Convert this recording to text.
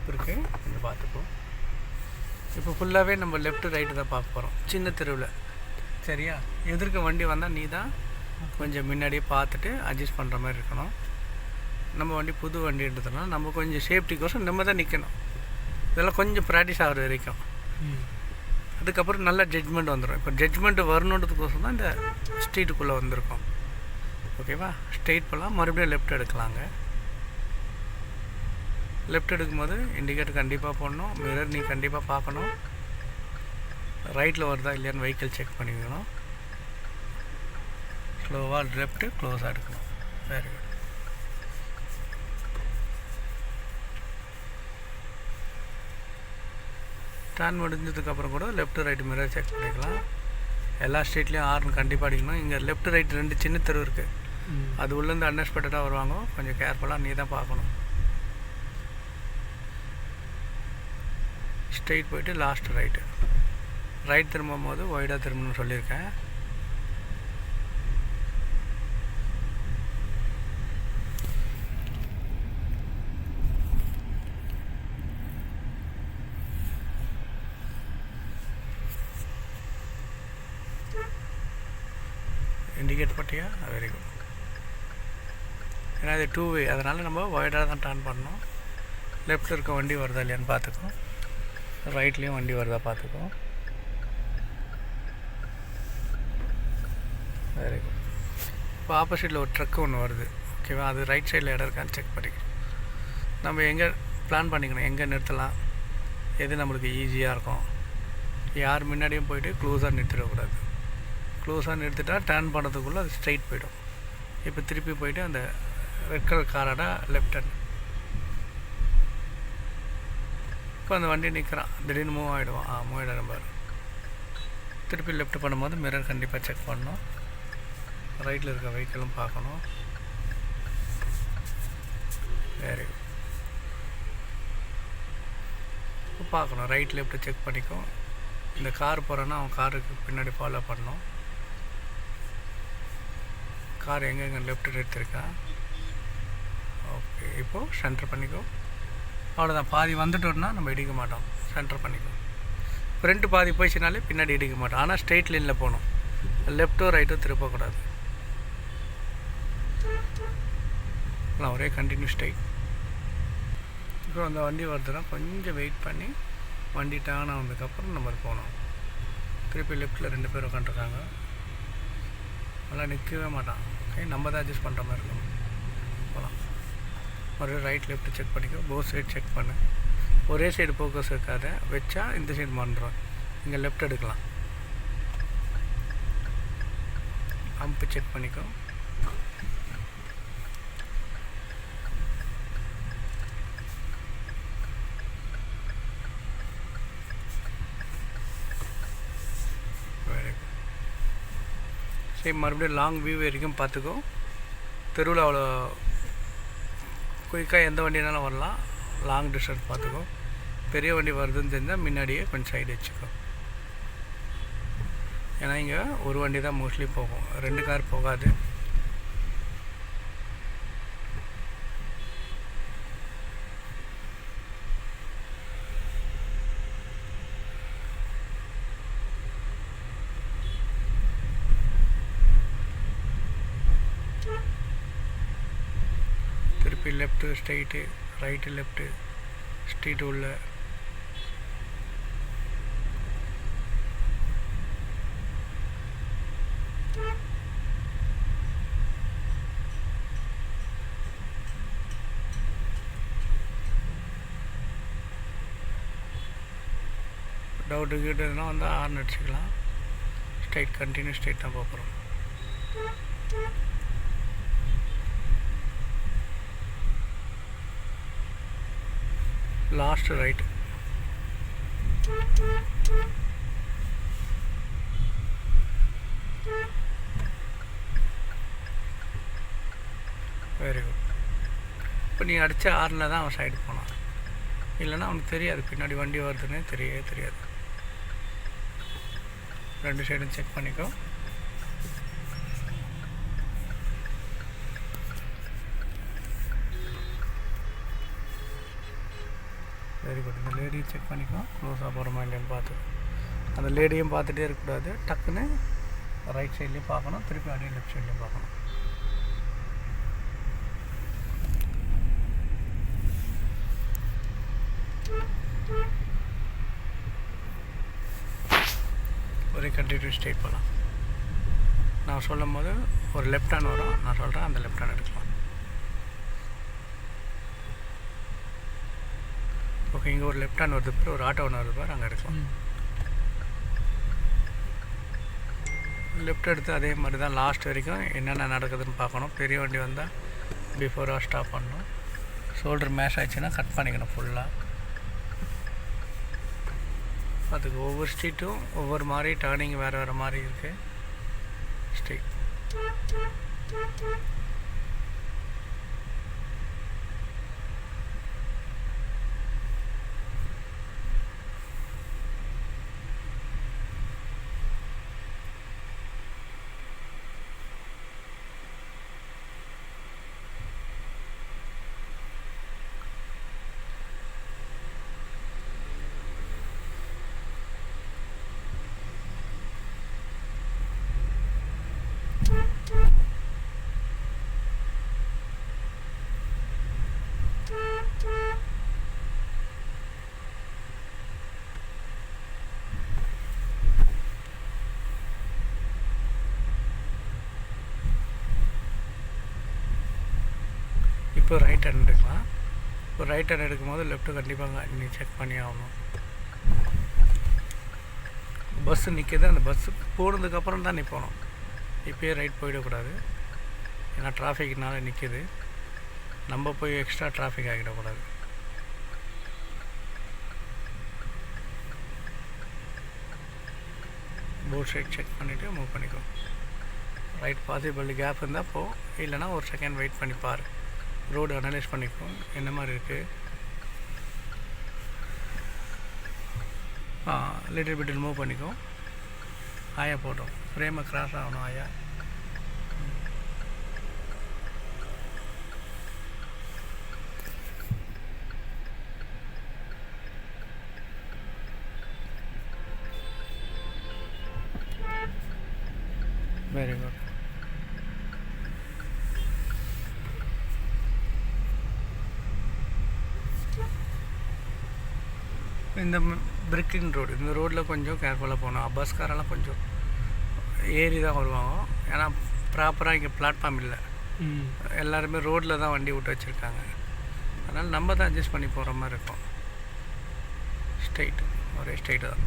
Gap இருக்குது, கொஞ்சம் பார்த்துப்போம். இப்போ ஃபுல்லாகவே நம்ம லெஃப்ட்டு ரைட்டு தான் பார்க்க போகிறோம் சின்ன தெருவில். சரியா? எதிர்க்க வண்டி வந்தால் நீ தான் கொஞ்சம் முன்னாடியே பார்த்துட்டு அட்ஜஸ்ட் பண்ணுற மாதிரி இருக்கணும். நம்ம வண்டி புது வண்டின்றதுனால நம்ம கொஞ்சம் சேஃப்டிக்கோசம் நம்ம தான் நிற்கணும். இதெல்லாம் கொஞ்சம் ப்ராக்டிஸ் ஆகிற வரைக்கும். அதுக்கப்புறம் நல்ல ஜட்ஜ்மெண்ட் வந்துடும். இப்போ ஜட்ஜ்மெண்ட் வரணுன்றதுக்கோசம் தான் இந்த ஸ்ட்ரீட்டுக்குள்ளே வந்திருக்கோம். ஓகேவா? ஸ்ட்ரெயிட் போகலாம், மறுபடியும் லெஃப்ட் எடுக்கலாங்க. லெஃப்ட் எடுக்கும்போது இண்டிகேட்டர் கண்டிப்பாக போடணும், மிரர் நீ கண்டிப்பாக பார்க்கணும், ரைட்டில் வருதா இல்லையான்னு வெஹிக்கிள் செக் பண்ணிக்கணும். ஸ்லோவாக லெஃப்ட்டு க்ளோஸாக எடுக்கணும். Very good. டர்ன் முடிஞ்சதுக்கப்புறம் கூட லெஃப்ட்டு ரைட்டு மிரர் செக் பண்ணிக்கலாம். எல்லா ஸ்ட்ரீட்லேயும் ஹார்ன் கண்டிப்பாக அடிக்கணும். இங்கே லெஃப்ட் ரைட் 2 சின்ன தெரு இருக்குது, அது உள்ளேருந்து அன்எக்ஸ்பெக்டடாக வருவாங்க, கொஞ்சம் கேர்ஃபுல்லாக நீ தான் பார்க்கணும். ஸ்ட்ரெயிட் போய்ட்டு லாஸ்ட் ரைட் திரும்பும் போது ஒய்டாக திரும்பணும்னு சொல்லியிருக்கேன். இண்டிகேட் பண்ணியா? Very good. ஏன்னா இது 2 வே, அதனால் நம்ம ஒய்டாக தான் டர்ன் பண்ணணும். லெஃப்ட்டில் இருக்க வண்டி வருதா இல்லையான்னு பார்த்துக்கோ, ரைட்லேயும் வண்டி வருதா பார்த்துக்கோ. Very good. இப்போ ஆப்போசிட்டில் ஒரு ட்ரக் ஒன்று வருது. ஓகேவா? அது ரைட் சைடில் இடம் இருக்கான்னு செக் பண்ணிக்கணும். நம்ம எங்கே பிளான் பண்ணிக்கணும், எங்கே நிறுத்தலாம், எது நம்மளுக்கு ஈஸியாக இருக்கும். யார் முன்னாடியும் போய்ட்டு க்ளோஸாக நிறுத்திடக்கூடாது. க்ளோஸாக நிறுத்திட்டா டர்ன் பண்ணுறதுக்குள்ளே அது ஸ்ட்ரைட் போய்டும். இப்போ திருப்பி போய்ட்டு அந்த ரெட் கலர் காரோட லெஃப்ட் ஹேண்ட். இப்போ அந்த வண்டி நிற்கிறான், திடீர்னு மூவ் ஆகிடுவான். மூவ் ஆகிடும் பாரு. திருப்பி லெஃப்ட் பண்ணும்போது மிரர் கண்டிப்பாக செக் பண்ணணும், ரைட்டில் இருக்க வெஹிக்கிளும் பார்க்கணும். Very good. இப்போ பார்க்கணும், ரைட் லெஃப்ட்டு செக் பண்ணிக்கோ. இந்த கார் போகிறோன்னா அவன் காருக்கு பின்னாடி ஃபாலோ பண்ணணும். கார் எங்கெங்கே லெஃப்ட் எடுத்துருக்கான். ஓகே, இப்போது சென்டர் பண்ணிக்கோ. அவ்வளோதான். பாதி வந்துட்டோம்னா நம்ம இடிக்க மாட்டோம். சென்டர் பண்ணிக்கோ. ஃப்ரண்ட்டு பாதி போயிடுச்சுனாலே பின்னாடி இடிக்க மாட்டோம். ஆனால் ஸ்ட்ரெயிட் லைனில் போகணும், லெஃப்ட்டோ ரைட்டோ திருப்பக்கூடாது. ஒரே கண்டினியூ ஸ்ட்ரைட். இப்போ அந்த வண்டி வருதுன்னா கொஞ்சம் வெயிட் பண்ணி வண்டி டர்ன் ஆனதுக்கப்புறம் நம்ம போகணும். திருப்பி லெஃப்ட்டில் 2 பேர் உட்காந்துருக்காங்க, அதெல்லாம் நிற்கவே மாட்டான். ஓகே, நம்ம தான் அட்ஜஸ்ட் பண்ணுற மாதிரி இருக்கணும். போகலாம். மறுபடியும் ரைட் லெஃப்ட் செக் பண்ணிக்கோ, போத் சைடு செக் பண்ணு. ஒரே சைடு ஃபோக்கஸ் இருக்காத, வச்சா இந்த சைடு பண்ணுறோம். இங்கே லெஃப்ட் எடுக்கலாம். அம்பு செக் பண்ணிக்கோ. Very good. சரி, மறுபடியும் லாங் வியூ வரைக்கும் பார்த்துக்கோ. தெருவில் அவ்வளோ குயிக்காக எந்த வண்டினாலும் வரலாம். லாங் டிஸ்டன்ஸ் பார்த்துக்கோ. பெரிய வண்டி வருதுன்னு தெரிஞ்சால் முன்னாடியே கொஞ்சம் சைடு வச்சுக்கோ. ஏன்னா இங்கே ஒரு வண்டி தான் மோஸ்ட்லி போகும், 2 கார் போகாது. திருப்பி left straight, right left, street உள்ள. டவுட்டு கிட்டதுன்னா வந்து ஹார்ன் அடிச்சுக்கலாம். ஸ்ட்ரைட் கண்டினியூ ஸ்ட்ரைட் தான் போகிறோம். Last right. Very good. இப்போ நீ அடித்த ஹார்னில் தான் அவன் சைடு போனான், இல்லைன்னா அவனுக்கு தெரியாது பின்னாடி வண்டி வருதுன்னு தெரியவே தெரியாது. 2 சைடும் செக் பண்ணிக்கோ. Very good. இந்த லேடியும் செக் பண்ணிக்கோ, க்ளோஸாக போகிறோமா இல்லையான்னு பார்த்து. அந்த லேடியும் பார்த்துட்டே இருக்கக்கூடாது, டக்குன்னு ரைட் சைட்லேயும் பார்க்கணும், திருப்பி அப்படியே லெஃப்ட் சைட்லேயும் பார்க்கணும். ஒரே கண்டினியூ ஸ்ட்ரைட் போகலாம். நான் சொல்லும் போது ஒரு லெஃப்ட் ஹேண்ட் வரும், நான் சொல்கிறேன், அந்த லெஃப்ட் ஹேண்ட் எடுக்கலாம். ஓகே, இங்கே ஒரு லெஃப்ட் ஹேண்ட் வருது பேர், ஒரு ஆட்டோ ஒன்று வருது பேர், அங்கே எடுக்கலாம். லெஃப்ட் எடுத்து அதே மாதிரி தான் லாஸ்ட் வரைக்கும் என்னென்ன நடக்குதுன்னு பார்க்கணும். பெரிய வண்டி வந்தால் பிஃபோராக ஸ்டாப் பண்ணணும். ஷோல்டர் மேஷ் ஆகிடுச்சுன்னா கட் பண்ணிக்கணும் ஃபுல்லாக. அதுக்கு ஒவ்வொரு ஸ்ட்ரீட்டும் ஒவ்வொரு மாதிரி டேர்னிங் வேறு மாதிரி இருக்குது. ஸ்ட்ரீட் இப்போ ரைட் ஹேண்ட் எடுக்கலாம். இப்போ ரைட் ஹேண்ட் எடுக்கும்போது லெஃப்ட்டு கண்டிப்பாக நீ செக் பண்ணி ஆகணும். பஸ்ஸு நிற்கிது, அந்த பஸ்ஸுக்கு போனதுக்கப்புறம் தான் நீ போகணும். இப்போயே ரைட் போயிடக்கூடாது, ஏன்னா டிராஃபிக்னால நிற்கிது. நம்ம போய் எக்ஸ்ட்ரா டிராஃபிக் ஆகிடக்கூடாது. போத் சைட் செக் பண்ணிவிட்டு மூவ் பண்ணிக்கோ. ரைட் பாசிபிள் கேப் இருந்தால் போ, இல்லைனா ஒரு செகண்ட் வெயிட் பண்ணி பாரு. ரோடு அனலைஸ் பண்ணிக்கோ என்ன மாதிரி இருக்குது. லிட்டில் பிட்டில் மூவ் பண்ணிக்கோ. ஆயா போட்டோம், ஃப்ரேமை கிராஸ் ஆகணும். ஆயா வெரி குட். இந்த பிரிக்கிங் ரோடு, இந்த ரோட்டில் கொஞ்சம் கேர்ஃபுல்லாக போகணும். பஸ்காரெல்லாம் கொஞ்சம் ஏறி தான் வருவாங்க, ஏன்னா ப்ராப்பராக இங்கே பிளாட்ஃபார்ம் இல்லை. எல்லாருமே ரோட்டில் தான் வண்டி விட்டு வச்சுருக்காங்க. அதனால் நம்ம தான் அட்ஜஸ்ட் பண்ணி போகிற மாதிரி இருக்கும். ஸ்ட்ரைட், ஒரே ஸ்ட்ரைட்டு தான்.